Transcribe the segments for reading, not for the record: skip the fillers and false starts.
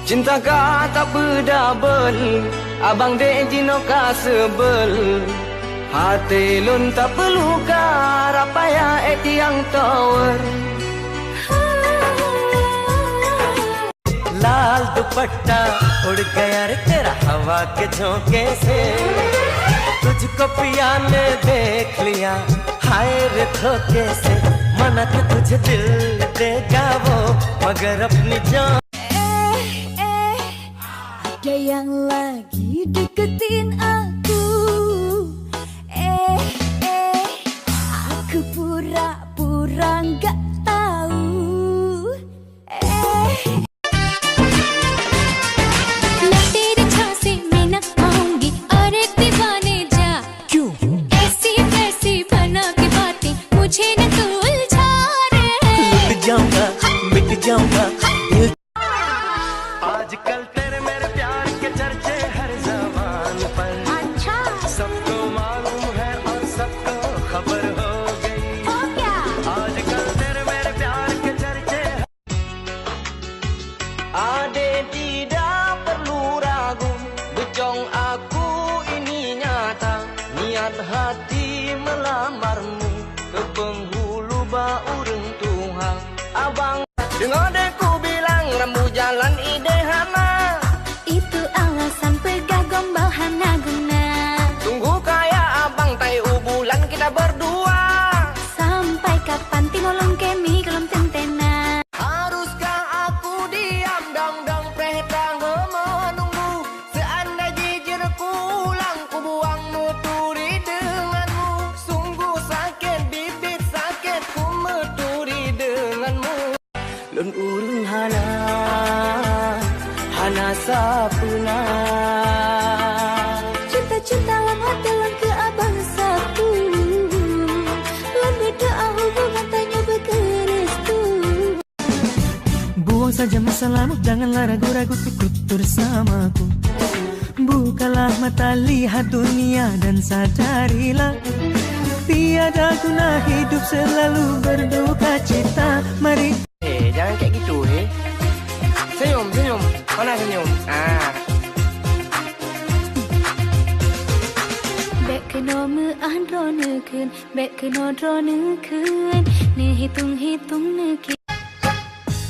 Cinta ka tak berdabel, abang dek jino ka sebel. Hati lun tak perlu ka rapaya tiang tower. लाल दुपट्टा उड़ गया रे तेरा हवा के झोंके से, तुझको पिया ने देख लिया हाय रे धोखे से। मना के तुझे दिल देगा वो मगर अपनी जान। Ada yang lagi deketin aku. Aku pura-pura nggak tahu. मैं तेरे झांसे में न आऊंगी और एक दीवाने जा। क्यों? ऐसी वैसी बना के बातें मुझे न तू उलझा रे। लुट जाऊंगा मिट जाऊंगा दिल। आजकल तेरे मेरे प्यार के चर्चे हर ज़बान पर। अच्छा सबको मालूम है और सबको खबर हो गई। हो क्या? आजकल तेरे मेरे प्यार के चर्चे। Ade tidak perlu ragu, becong aku ini nyata. Niat hati melamarmu ke penghulu bau rentuhan. Abang dengar deku bilang rambu jalan ide hana. Itu alasan pegah gombal hana guna. Tunggu kaya abang tai bulan kita berdua. Sampai kapan tinolong kemi kelom tentena. Haruskah aku diam dong pretang menunggu. Seandai jijir ku ulang ku buang meturi denganmu. Sungguh sakit bibit sakit ku meturi denganmu. Lun urun hana sapuna. Cinta-cinta lang hati lang ke abang satu. Lan beda hubungan tanya berkerestu. Buang saja masalahmu, janganlah ragu-ragu ikut bersamaku. Bukalah mata, lihat dunia dan sadarilah tiada guna hidup selalu berduka cita. Mari. Jangan kayak gitu Senyum. Mana senyum? Bek kena meandro nekun, bek kena dro nekun. Ne hitung nekun.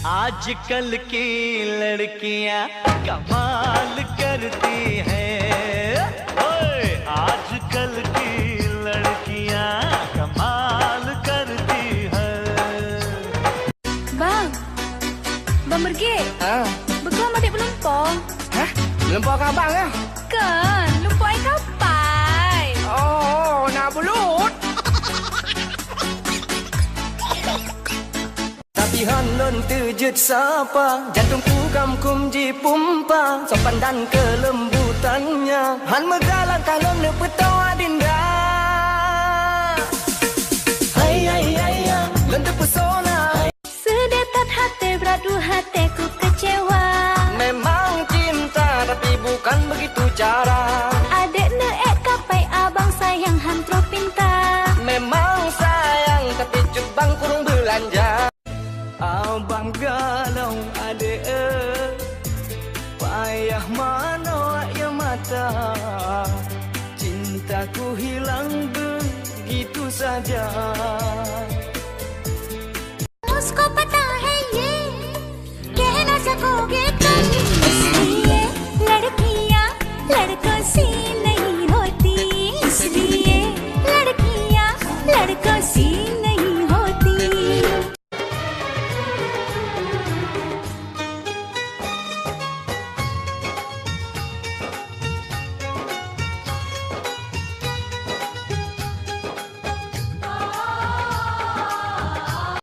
आजकल की लड़कियां कमाल करती हैं। ओए आजकल की लड़कियां कमाल करती हैं। Bang pergi? Bekam adik berlumpur? Hah? Lumpur ke abang ya? Kan, lumpur air kapai. Oh, nak belut. Tapi hanon terjut sapa, jantungku kamkum jipumpa, sopan dan kelembutannya. Han megalang kalon ne petawa dinda. Hai, lentu pesona. Sedetat hati beradu hatiku kecewa. Memang cinta tapi bukan begitu cara. Adik neek kapai abang sayang hantro pinta. Memang sayang tapi cubang kurung belanja. Abang galau adik payah mana ya mata. Cintaku hilang begitu saja. उसको पता है ये कहना सकोगे